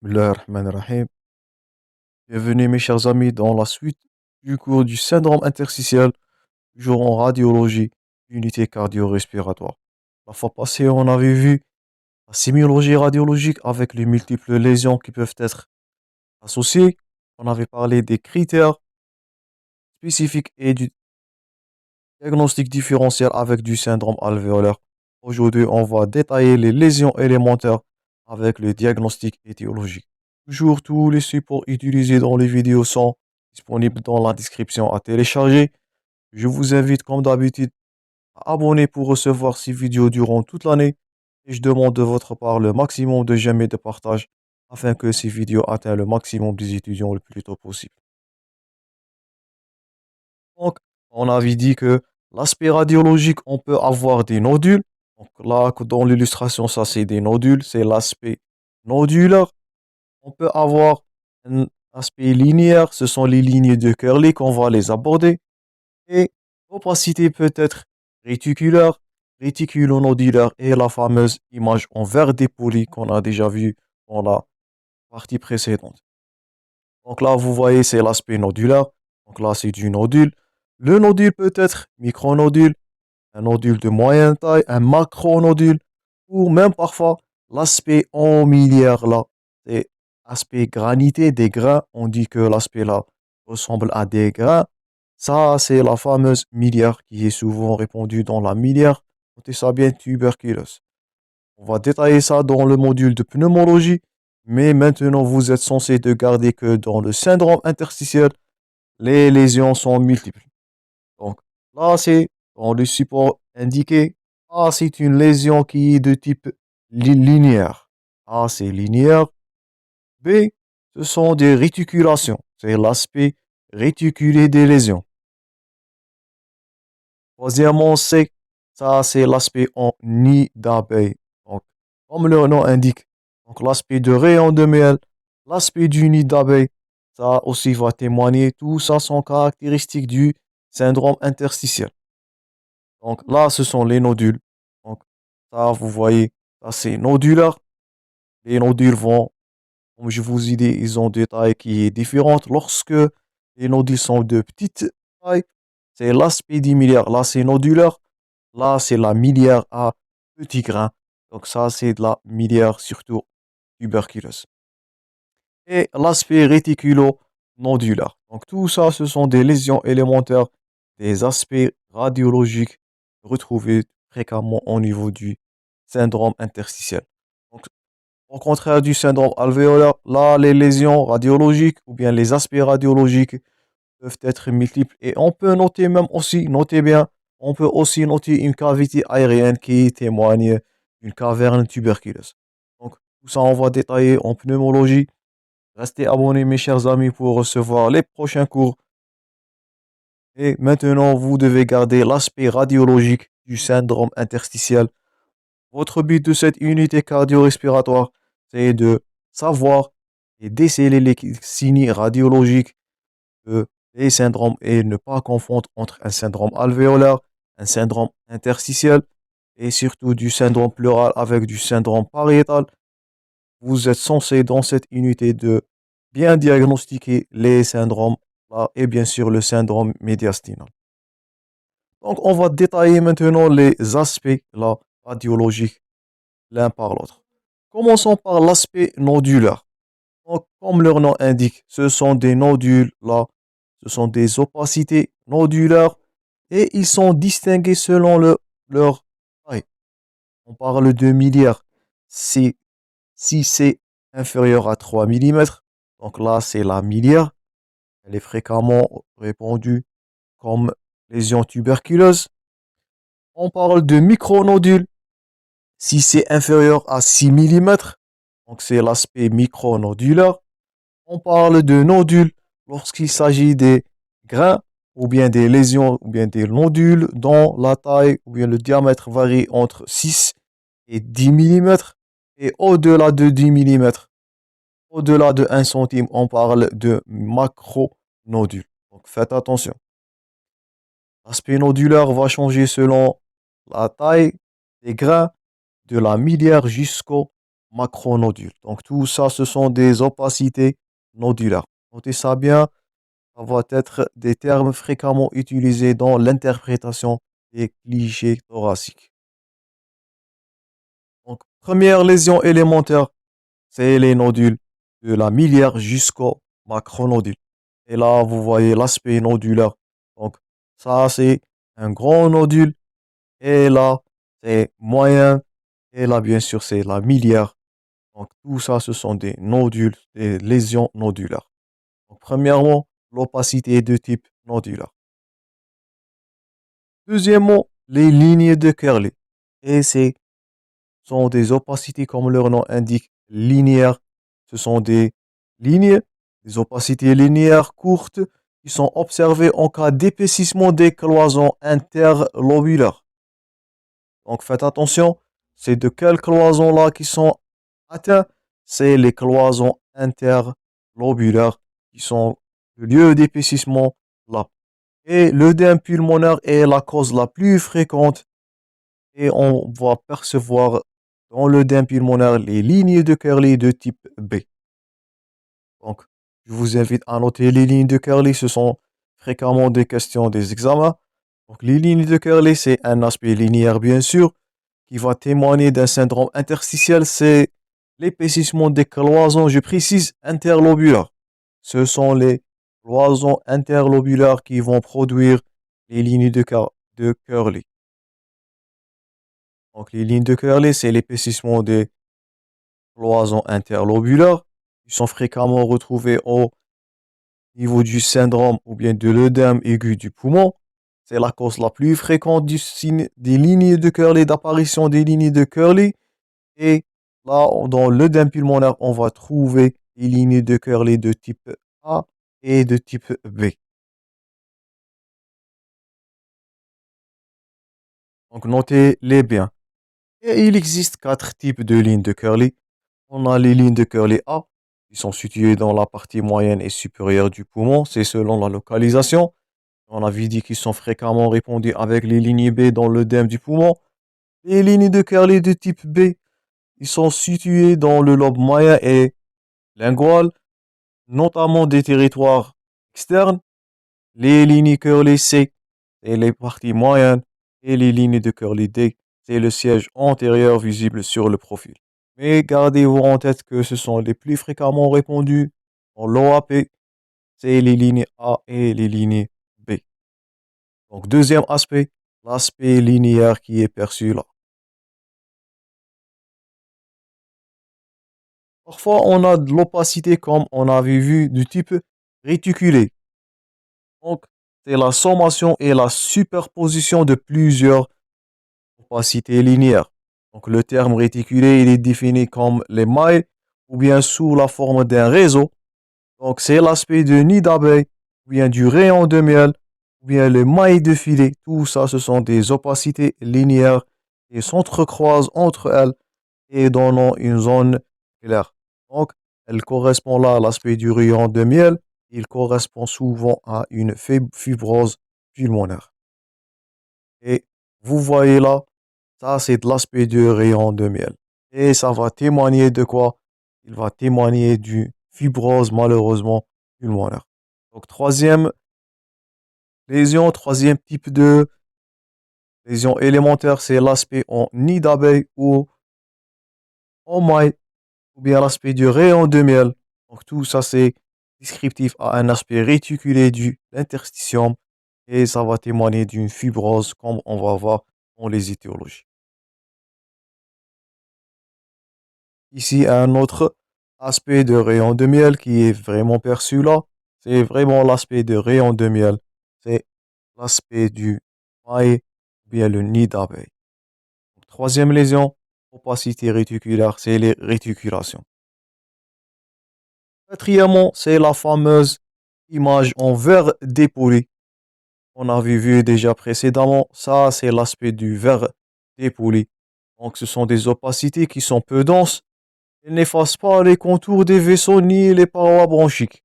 Bismillahirrahmanirrahim. Bienvenue mes chers amis dans la suite du cours du syndrome interstitiel, toujours en radiologie, unité cardio-respiratoire. La fois passée, on avait vu la sémiologie radiologique avec les multiples lésions qui peuvent être associées. On avait parlé des critères spécifiques et du diagnostic différentiel avec du syndrome alvéolaire. Aujourd'hui, on va détailler les lésions élémentaires avec le diagnostic étiologique. Toujours tous les supports utilisés dans les vidéos sont disponibles dans la description à télécharger. Je vous invite comme d'habitude à abonner pour recevoir ces vidéos durant toute l'année et je demande de votre part le maximum de j'aime et de partage afin que ces vidéos atteignent le maximum des étudiants le plus tôt possible. Donc, on avait dit que l'aspect radiologique, on peut avoir des nodules. Donc là, dans l'illustration, ça c'est des nodules, c'est l'aspect nodulaire. On peut avoir un aspect linéaire, ce sont les lignes de Curly qu'on va les aborder. Et opacité peut être réticulaire, réticulonodulaire et la fameuse image en vert dépoli qu'on a déjà vue dans la partie précédente. Donc là, vous voyez, c'est l'aspect nodulaire. Donc là, c'est du nodule. Le nodule peut être micronodule, un nodule de moyenne taille, un macronodule, ou même parfois l'aspect en milière là. C'est aspect granité des grains. On dit que l'aspect là ressemble à des grains. Ça, c'est la fameuse milière qui est souvent répandue dans la milière. Notez ça bien, tuberculose. On va détailler ça dans le module de pneumologie. Mais maintenant, vous êtes censé de garder que dans le syndrome interstitiel, les lésions sont multiples. Donc là, c'est dans le support indiqué. A, c'est une lésion qui est de type linéaire. A, c'est linéaire. B, ce sont des réticulations. C'est l'aspect réticulé des lésions. Troisièmement, C, ça, c'est l'aspect en nid d'abeille. Donc, comme le nom indique, donc l'aspect de rayon de miel, l'aspect du nid d'abeille, ça aussi va témoigner. Tout ça sont caractéristiques du syndrome interstitiel. Donc là, ce sont les nodules. Donc ça, vous voyez, ça c'est nodulaire. Les nodules vont, comme je vous ai dit, ils ont des tailles qui sont différentes. Lorsque les nodules sont de petite taille, c'est l'aspect miliaire. Là, c'est nodulaire. Là, c'est la miliaire à petits grains. Donc ça, c'est de la miliaire surtout tuberculeuse. Et l'aspect réticulo-nodulaire. Donc tout ça, ce sont des lésions élémentaires, des aspects radiologiques retrouvés fréquemment au niveau du syndrome interstitiel. Donc, au contraire du syndrome alvéolaire, là, les lésions radiologiques ou bien les aspects radiologiques peuvent être multiples. Et on peut noter même aussi, notez bien, on peut aussi noter une cavité aérienne qui témoigne d'une caverne tuberculeuse. Donc, tout ça, on va détailler en pneumologie. Restez abonnés, mes chers amis, pour recevoir les prochains cours. Et maintenant, vous devez garder l'aspect radiologique du syndrome interstitiel. Votre but de cette unité cardio-respiratoire, c'est de savoir et déceler les signes radiologiques des syndromes et ne pas confondre entre un syndrome alvéolaire, un syndrome interstitiel et surtout du syndrome pleural avec du syndrome pariétal. Vous êtes censé dans cette unité de bien diagnostiquer les syndromes là, et bien sûr le syndrome médiastinal. Donc on va détailler maintenant les aspects là, radiologiques l'un par l'autre. Commençons par l'aspect nodulaire. Donc, comme leur nom indique, ce sont des nodules là, ce sont des opacités nodulaires et ils sont distingués selon leur taille. On parle de milliards. Si c'est inférieur à 3 millimètres, donc là c'est la milliard, elle est fréquemment répandue comme lésion tuberculeuse. On parle de micronodules. Si c'est inférieur à 6 millimètres, donc c'est l'aspect micronodulaire. On parle de nodules lorsqu'il s'agit des grains ou bien des lésions ou bien des nodules dont la taille ou bien le diamètre varie entre 6 et 10 millimètres. Et au-delà de 10 millimètres, au-delà de 1 centime, on parle de macronodules. Donc faites attention. L'aspect nodulaire va changer selon la taille des grains, de la miliaire jusqu'au macronodules. Donc tout ça, ce sont des opacités nodulaires. Notez ça bien, ça va être des termes fréquemment utilisés dans l'interprétation des clichés thoraciques. Donc, première lésion élémentaire, c'est les nodules de la miliaire jusqu'au macronodule. Et là, vous voyez l'aspect nodulaire. Donc, ça, c'est un grand nodule. Et là, c'est moyen. Et là, bien sûr, c'est la miliaire. Donc, tout ça, ce sont des nodules, des lésions nodulaires. Donc, premièrement, l'opacité est de type nodulaire. Deuxièmement, les lignes de Curly. Et c'est sont des opacités, comme leur nom indique, linéaires. Ce sont des lignes, des opacités linéaires courtes qui sont observées en cas d'épaississement des cloisons interlobulaires. Donc faites attention, c'est de quelles cloisons là qui sont atteintes? C'est les cloisons interlobulaires qui sont le lieu d'épaississement là. Et l'œdème pulmonaire est la cause la plus fréquente et on va percevoir dans l'œdème pulmonaire les lignes de Curly de type B. Donc, je vous invite à noter les lignes de Curly, ce sont fréquemment des questions des examens. Donc, les lignes de Curly, c'est un aspect linéaire, bien sûr, qui va témoigner d'un syndrome interstitiel, c'est l'épaississement des cloisons, je précise, interlobulaires. Ce sont les cloisons interlobulaires qui vont produire les lignes de Curly. Donc, les lignes de Curly, c'est l'épaississement des cloisons interlobulaires qui sont fréquemment retrouvées au niveau du syndrome ou bien de l'œdème aigu du poumon. C'est la cause la plus fréquente des lignes de Curly, d'apparition des lignes de Curly. Et là, dans l'œdème pulmonaire, on va trouver les lignes de Curly de type A et de type B. Donc, notez-les bien. Et il existe 4 types de lignes de Curly. On a les lignes de Curly A, qui sont situées dans la partie moyenne et supérieure du poumon. C'est selon la localisation. On avait dit qu'ils sont fréquemment répondus avec les lignes B dans l'œdème du poumon. Les lignes de Curly de type B, ils sont situés dans le lobe moyen et lingual, notamment des territoires externes. Les lignes Curly C, c'est les parties moyennes. Et les lignes de Curly D, c'est le siège antérieur visible sur le profil. Mais gardez-vous en tête que ce sont les plus fréquemment répondus en l'OAP, c'est les lignes A et les lignes B. Donc, deuxième aspect, l'aspect linéaire qui est perçu là. Parfois, on a de l'opacité comme on avait vu du type réticulé. Donc, c'est la sommation et la superposition de plusieurs opacités linéaires. Donc, le terme réticulé, il est défini comme les mailles ou bien sous la forme d'un réseau. Donc, c'est l'aspect de nid d'abeille, ou bien du rayon de miel, ou bien les mailles de filet. Tout ça, ce sont des opacités linéaires qui s'entrecroisent entre elles et donnant une zone claire. Donc, elle correspond là à l'aspect du rayon de miel. Il correspond souvent à une fibrose pulmonaire. Et vous voyez là, ça, c'est de l'aspect du rayon de miel. Et ça va témoigner de quoi? Il va témoigner d'une fibrose, malheureusement, pulmonaire. Donc, troisième lésion, troisième type de lésion élémentaire, c'est l'aspect en nid d'abeille ou en maille, ou bien l'aspect du rayon de miel. Donc, tout ça, c'est descriptif à un aspect réticulé du l'interstitium et ça va témoigner d'une fibrose, comme on va voir dans les étiologies. Ici, un autre aspect de rayon de miel qui est vraiment perçu là, c'est vraiment l'aspect de rayon de miel. C'est l'aspect du mail ou bien le nid d'abeille. Troisième lésion, opacité réticulaire, c'est les réticulations. Quatrièmement, c'est la fameuse image en verre dépoli. On avait vu déjà précédemment, ça c'est l'aspect du verre dépoli. Donc ce sont des opacités qui sont peu denses. Elles n'effacent pas les contours des vaisseaux ni les parois bronchiques.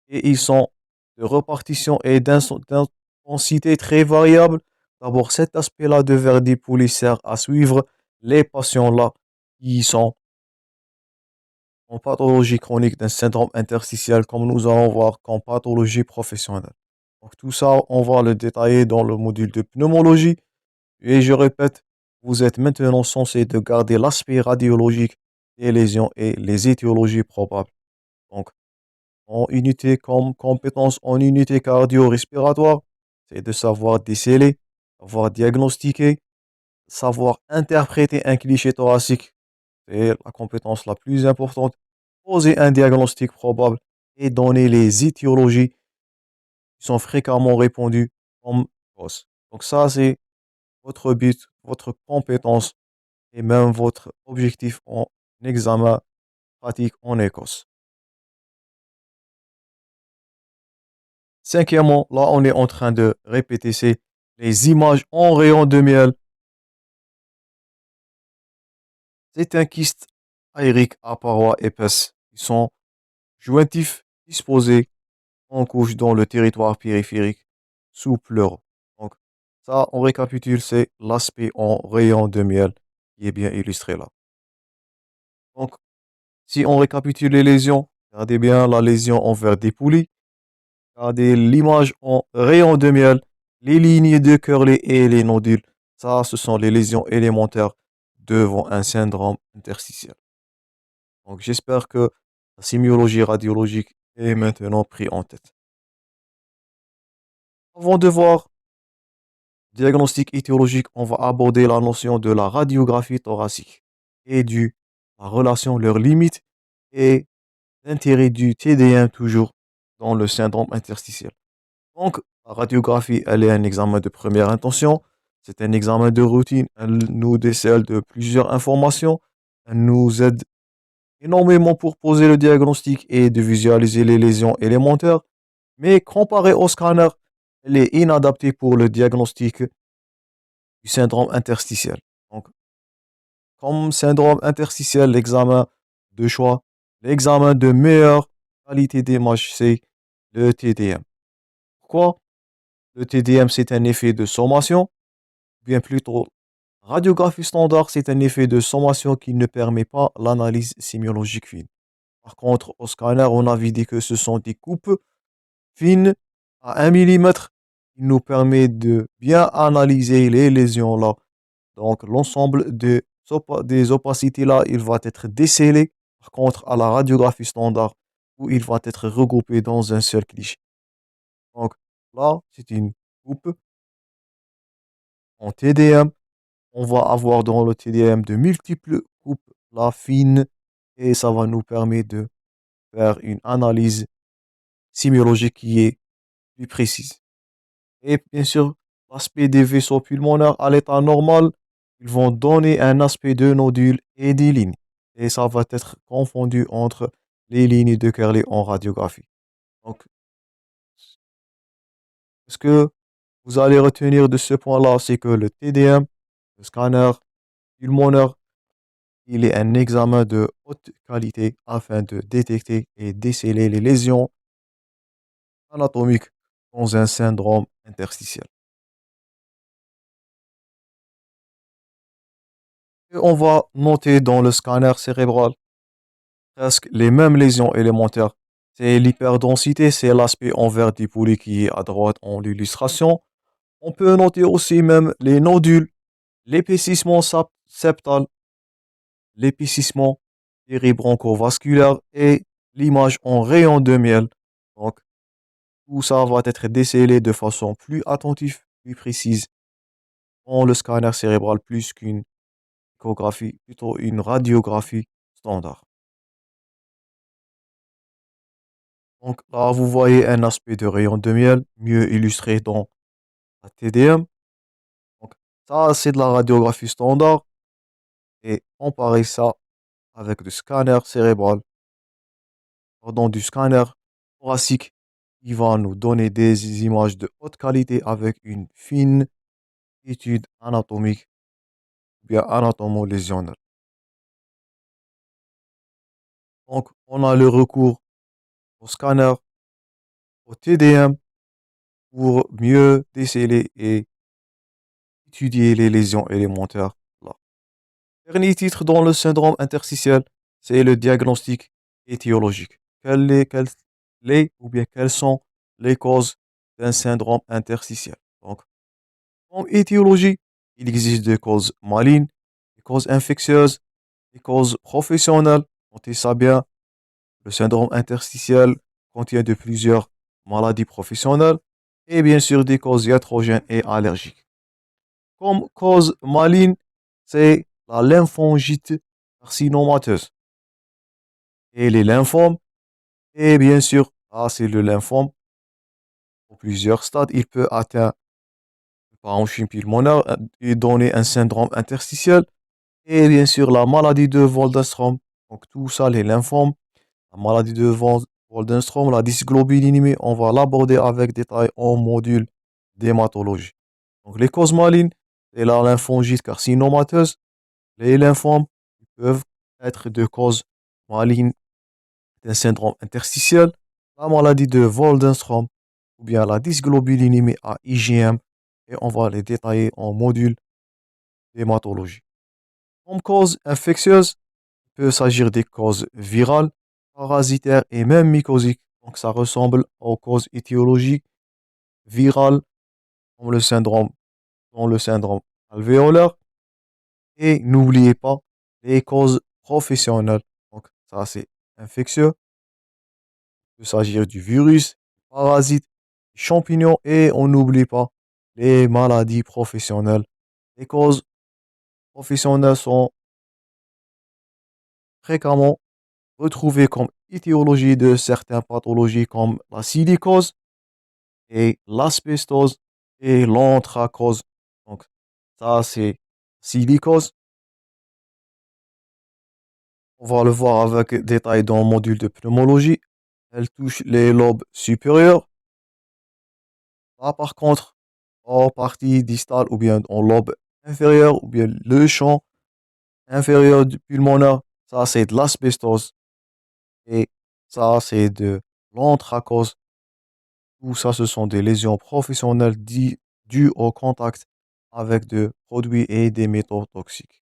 Et ils sont de répartition et d'intensité très variable. D'abord, cet aspect-là de verre dépoli sert à suivre les patients-là qui sont en pathologie chronique d'un syndrome interstitiel, comme nous allons voir qu'en pathologie professionnelle. Donc tout ça, on va le détailler dans le module de pneumologie. Et je répète, vous êtes maintenant censé de garder l'aspect radiologique des lésions et les étiologies probables. Donc, en unité comme compétence en unité cardio-respiratoire, c'est de savoir déceler, savoir diagnostiquer, savoir interpréter un cliché thoracique, c'est la compétence la plus importante, poser un diagnostic probable et donner les étiologies qui sont fréquemment répandues comme cause. Donc ça, c'est votre but, votre compétence et même votre objectif en examen pratique en Écosse. Cinquièmement, là, on est en train de répéter, c'est les images en rayon de miel. C'est un kyste aérique à parois épaisses. Ils sont jointifs, disposés en couche dans le territoire périphérique, sous pleuraux. Donc, ça, on récapitule, c'est l'aspect en rayon de miel qui est bien illustré là. Donc, si on récapitule les lésions, regardez bien la lésion envers des poulies, regardez l'image en rayon de miel, les lignes de Curley et les nodules. Ça, ce sont les lésions élémentaires devant un syndrome interstitiel. Donc, j'espère que la sémiologie radiologique est maintenant prise en tête. Avant de voir diagnostic étiologique, on va aborder la notion de la radiographie thoracique et la relation, leurs limites et l'intérêt du TDM toujours dans le syndrome interstitiel. Donc, la radiographie, elle est un examen de première intention. C'est un examen de routine. Elle nous décèle de plusieurs informations. Elle nous aide énormément pour poser le diagnostic et de visualiser les lésions élémentaires. Mais comparé au scanner, elle est inadaptée pour le diagnostic du syndrome interstitiel. Donc, comme syndrome interstitiel, l'examen de choix, l'examen de meilleure qualité d'image, c'est le TDM. Pourquoi? Le TDM, c'est un effet de sommation, bien plutôt radiographie standard, c'est un effet de sommation qui ne permet pas l'analyse sémiologique fine. Par contre, au scanner, on avait dit que ce sont des coupes fines à 1 mm qui nous permet de bien analyser les lésions là. Donc, l'ensemble des opacités là, il va être décelé. Par contre, à la radiographie standard, où il va être regroupé dans un seul cliché. Donc, là, c'est une coupe en TDM. On va avoir dans le TDM de multiples coupes là fines et ça va nous permettre de faire une analyse sémiologique qui est plus précise. Et bien sûr, l'aspect des vaisseaux pulmonaires à l'état normal, ils vont donner un aspect de nodule et des lignes. Et ça va être confondu entre les lignes de Kerley en radiographie. Donc, ce que vous allez retenir de ce point-là, c'est que le TDM, le scanner pulmonaire, il est un examen de haute qualité afin de détecter et déceler les lésions anatomiques dans un syndrome interstitiel. Et on va noter dans le scanner cérébral presque les mêmes lésions élémentaires. C'est l'hyperdensité, c'est l'aspect envers des poulies qui est à droite en l'illustration. On peut noter aussi même les nodules, l'épaississement septal, l'épaississement péribrachio-vasculaire et l'image en rayon de miel. Donc, tout ça va être décelé de façon plus attentive, plus précise dans le scanner cérébral plus qu'une échographie, plutôt une radiographie standard. Donc là, vous voyez un aspect de rayon de miel mieux illustré dans la TDM. Donc ça, c'est de la radiographie standard et comparer ça avec du scanner cérébral, pardon, du scanner thoracique qui va nous donner des images de haute qualité avec une fine étude anatomique, bien anatomo-lésionnelle. Donc, on a le recours au scanner, au TDM pour mieux déceler et étudier les lésions élémentaires là. Dernier titre dans le syndrome interstitiel, c'est le diagnostic étiologiques. Quelles sont les causes d'un syndrome interstitiel? Donc, en étiologie, il existe des causes malignes, des causes infectieuses, des causes professionnelles. Notez ça bien, le syndrome interstitiel contient de plusieurs maladies professionnelles et bien sûr des causes iatrogènes et allergiques. Comme cause maligne, c'est la lymphangite carcinomateuse et les lymphomes. Et bien sûr, c'est le lymphome. En plusieurs stades, il peut atteindre le parenchyme pulmonaire et donner un syndrome interstitiel. Et bien sûr, la maladie de Waldenstrom. Donc tout ça, les lymphomes, la maladie de Waldenstrom, la dysglobulinémie, on va l'aborder avec détail en module d'hématologie. Donc les causes malignes, c'est la lymphangite carcinomateuse. Les lymphomes peuvent être de cause maligne d'un syndrome interstitiel, la maladie de Waldenstrom ou bien la dysglobulinémie à IgM, et on va les détailler en module d'hématologie. Comme cause infectieuse, il peut s'agir des causes virales, parasitaires et même mycosiques. Donc ça ressemble aux causes étiologiques virales comme le syndrome alvéolaire. Et n'oubliez pas les causes professionnelles. Donc ça c'est infectieux. Il peut s'agir du virus, parasites, champignons et on n'oublie pas les maladies professionnelles. Les causes professionnelles sont fréquemment retrouvées comme étiologie de certaines pathologies comme la silicose et l'asbestose et l'anthracose. Donc ça c'est silicose. On va le voir avec détail dans le module de pneumologie. Elle touche les lobes supérieurs. Là, par contre, en partie distale ou bien en lobe inférieur ou bien le champ inférieur du pulmonaire, ça c'est de l'asbestose et ça c'est de l'anthracose. Tout ça, ce sont des lésions professionnelles dues au contact avec des produits et des métaux toxiques.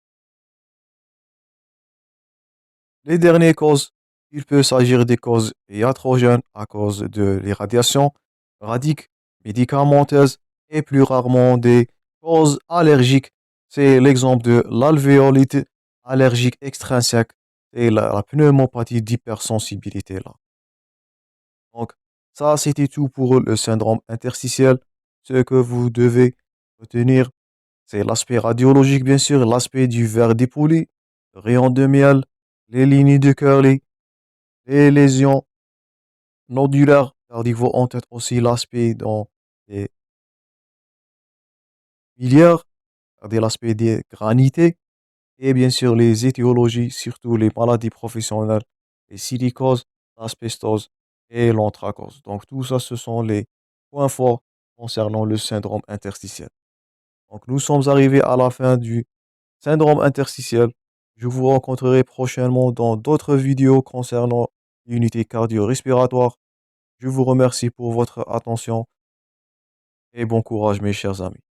Les dernières causes, il peut s'agir des causes iatrogènes à cause de l'irradiation radique médicamenteuse et plus rarement des causes allergiques. C'est l'exemple de l'alvéolite allergique extrinsèque et la pneumopathie d'hypersensibilité là. Donc, ça, c'était tout pour le syndrome interstitiel. Ce que vous devez retenir, c'est l'aspect radiologique, bien sûr, l'aspect du verre dépoli, le rayon de miel, les lignes de Curly, les lésions nodulaires. Gardez-vous en tête aussi l'aspect dans les miliaires, gardez l'aspect des granités, et bien sûr les étiologies, surtout les maladies professionnelles, les silicoses, l'asbestose et l'anthracose. Donc tout ça, ce sont les points forts concernant le syndrome interstitiel. Donc nous sommes arrivés à la fin du syndrome interstitiel. Je vous rencontrerai prochainement dans d'autres vidéos concernant l'unité cardio-respiratoire. Je vous remercie pour votre attention et bon courage mes chers amis.